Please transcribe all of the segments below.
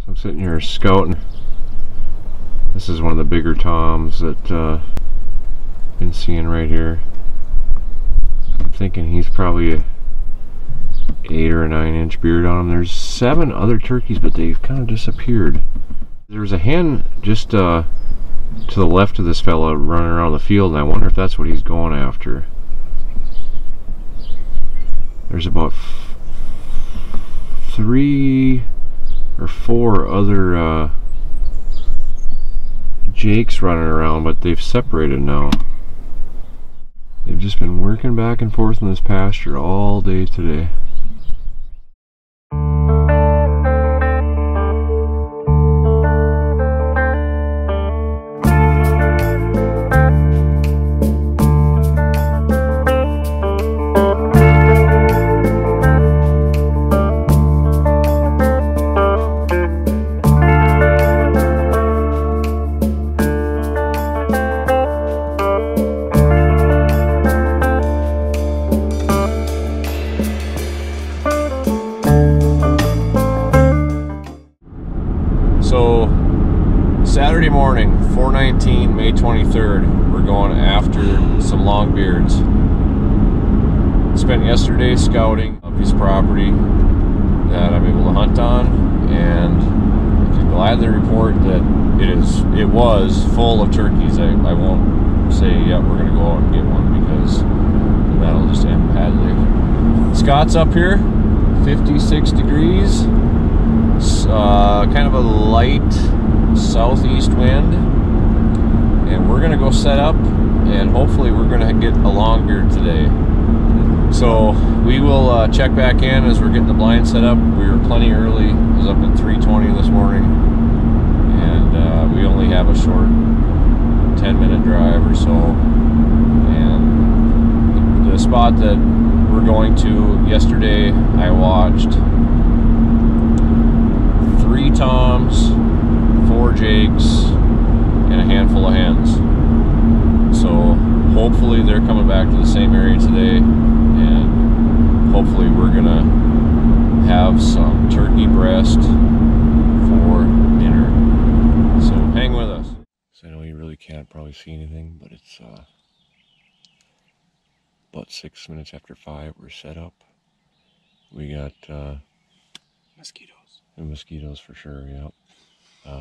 I'm sitting here scouting. This is one of the bigger toms that I've been seeing right here. I'm thinking he's probably a 8 or a 9 inch beard on him. There's 7 other turkeys, but they've kind of disappeared. There's a hen just to the left of this fella running around the field, and I wonder if that's what he's going after. There's about 3 or 4 other jakes running around, but they've separated now. They've just been working back and forth in this pasture all day today. So Saturday morning, 4/19, May 23rd, we're going after some longbeards. Spent yesterday scouting a piece of property that I'm able to hunt on, and I can gladly report that it was full of turkeys. I won't say, yeah, we're gonna go out and get one, because that'll just end badly. Scott's up here, 56 degrees. Kind of a light southeast wind, and we're gonna go set up, and hopefully we're gonna get a longbeard today. So we will check back in as we're getting the blind set up. We were plenty early. I was up at 3:20 this morning, and we only have a short 10-minute drive or so. And the spot that we're going to, yesterday I watched 3 toms, 4 jakes, and a handful of hens. So hopefully they're coming back to the same area today, and hopefully we're gonna have some turkey breast for dinner. So hang with us. So I know you really can't probably see anything, but it's about 6 minutes after 5. We're set up. We got Mosquitoes. the mosquitoes for sure, yep.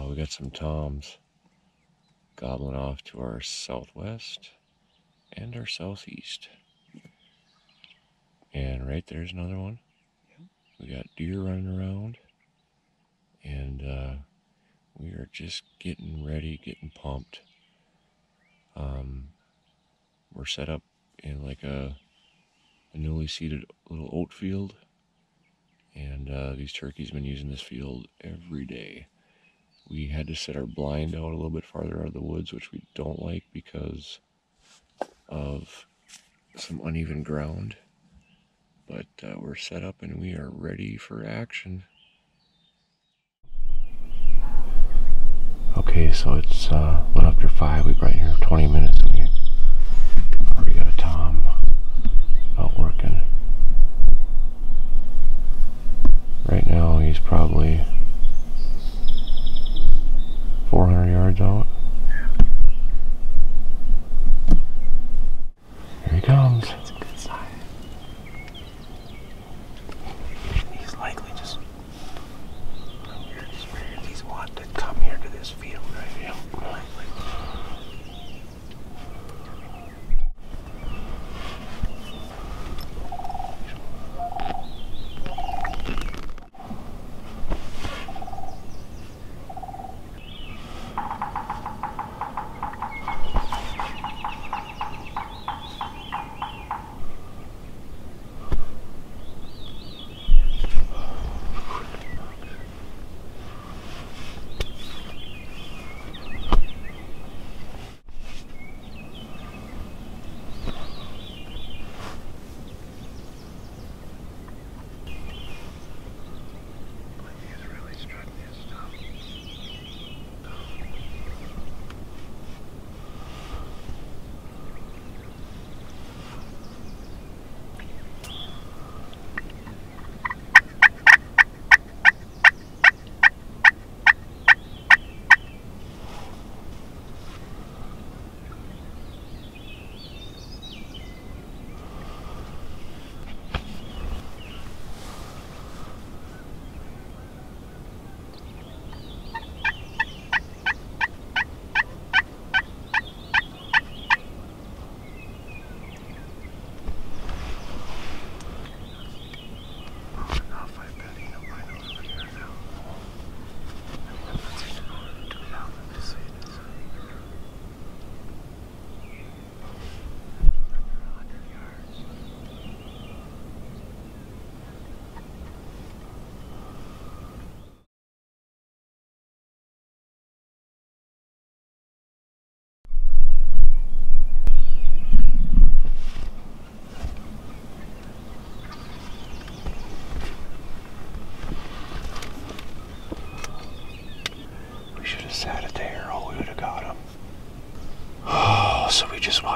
We got some toms gobbling off to our southwest and our southeast. And right there's another one. Yep. We got deer running around, and we are just getting ready, getting pumped. We're set up in like a newly seeded little oat field. And these turkeys have been using this field every day. We had to set our blind out a little bit farther out of the woods, which we don't like because of some uneven ground. But we're set up and we are ready for action. Okay, so it's a little after 5. We've been here 20 minutes. And we already got a tom out working. Right now he's probably 400 yards out. Here he comes. That's a good sign. He's likely just he's wanted to come here to this field, right? Yeah. Likely.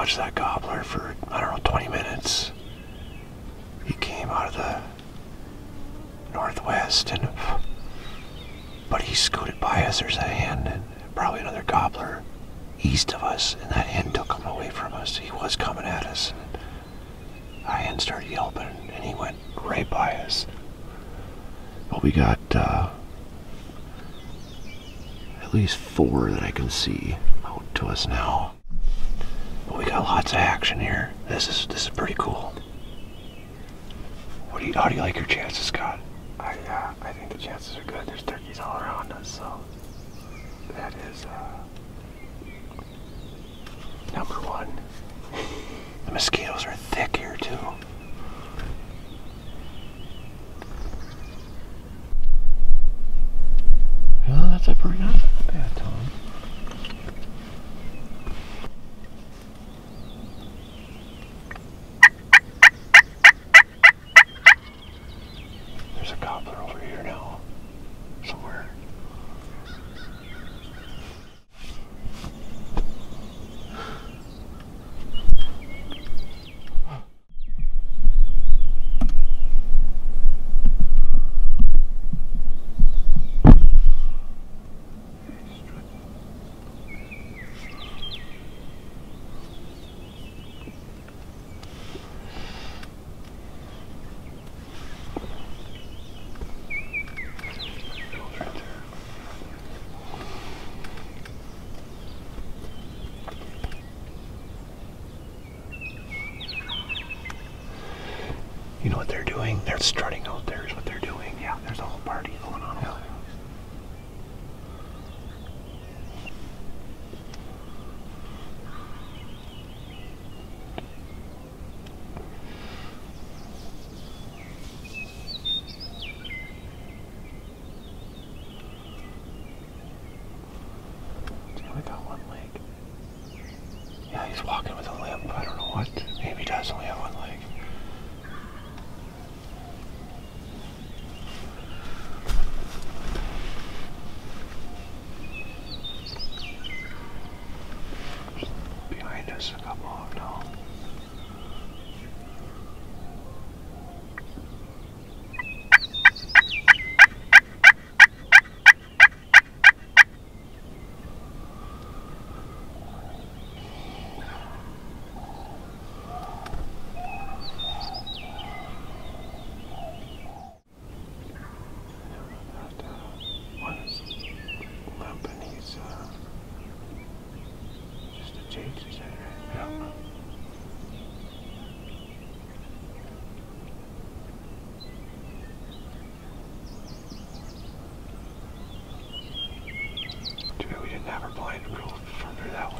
watched that gobbler for, I don't know, 20 minutes. He came out of the northwest, but he scooted by us. There's a hen and probably another gobbler east of us, and that hen took him away from us. He was coming at us, and that hen started yelping, and he went right by us. But we got at least 4 that I can see out to us now. But we got lots of action here. This is pretty cool. How do you like your chances, Scott? I think the chances are good. There's turkeys all around us, so that is number one. The mosquitoes are thick here too. Well, that's a pretty not bad, Tom. There's a gobbler over here now, somewhere. You know what they're doing? They're strutting out there is what they're doing. Yeah, there's a whole party going on over there. He's only got one leg. Yeah, he's walking with a limp. I don't know what. Maybe he does only have one leg. Behind us, a couple of them now. One's limp and he's just a Jake, is that right? Yeah. Too bad we didn't have our blind go further that way.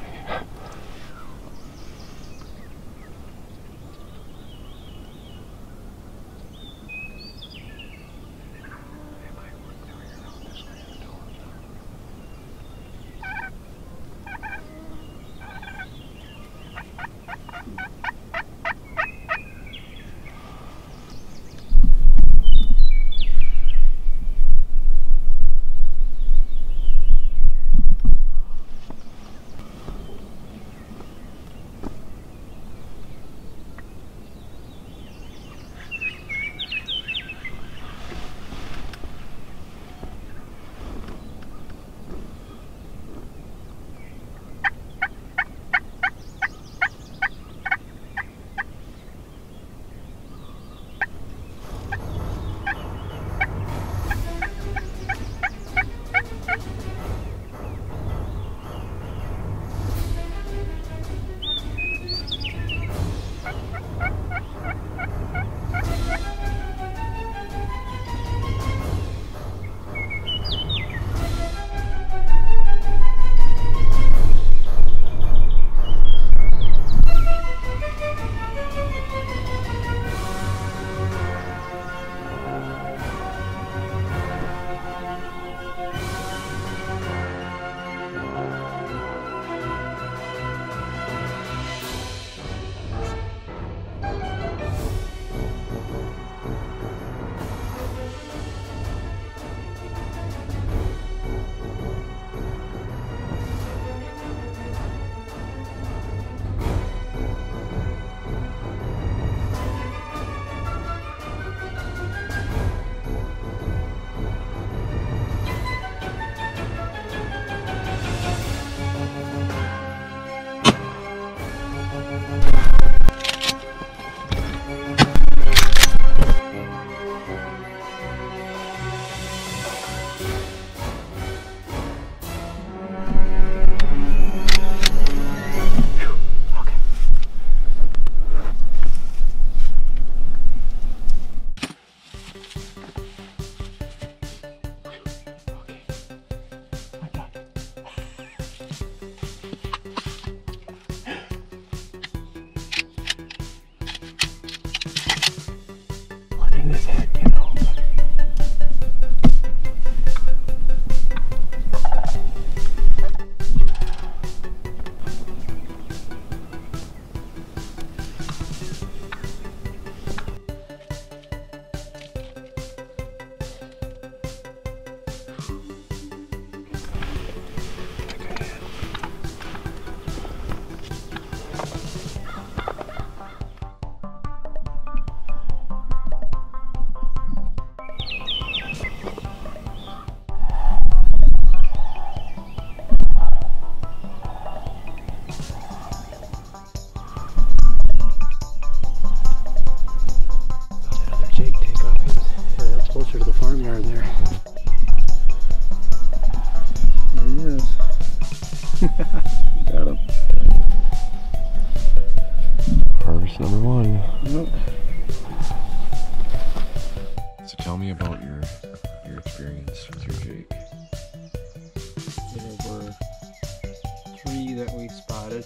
3 that we spotted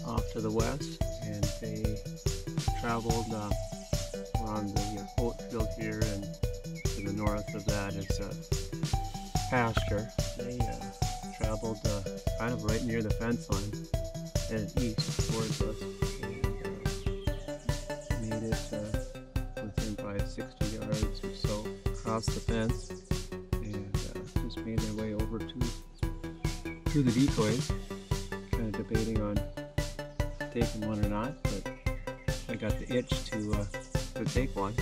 off to the west, and they traveled around the oat field here, and to the north of that is pasture. They traveled kind of right near the fence line, headed east towards us, and made it within probably 60 yards or so across the fence, and just made their way over to the decoys, kind of debating on taking one or not, but I got the itch to take one.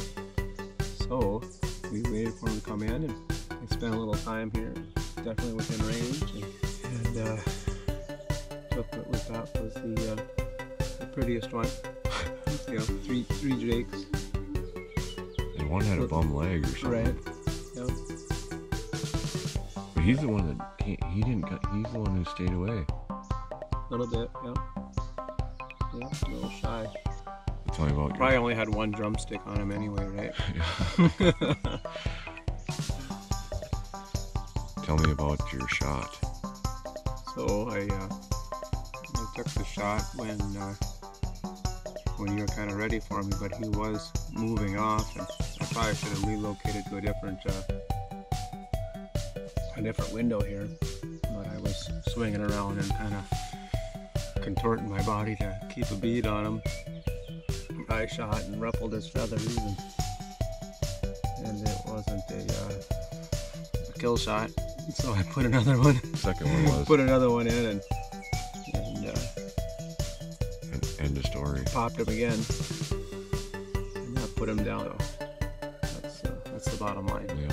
So we waited for him to come in, and we spent a little time here, definitely within range, and took what we thought was the prettiest one. You know, three drakes. And one had a bum leg or something. Right. Yep. But he's the one that he didn't. He's the one who stayed away. A little bit. Yep. Yep. A little shy. Tell me about Probably only had one drumstick on him anyway, right? Tell me about your shot. So I took the shot when you were kind of ready for me, but he was moving off, and I probably should have relocated to a different window here. But I was swinging around and kind of contorting my body to keep a bead on him. I shot and ruffled his feathers, and it wasn't a kill shot. So I put another one. Second one was. Put another one in, and end of story. Popped him again, and that put him down. That's the bottom line. Yeah.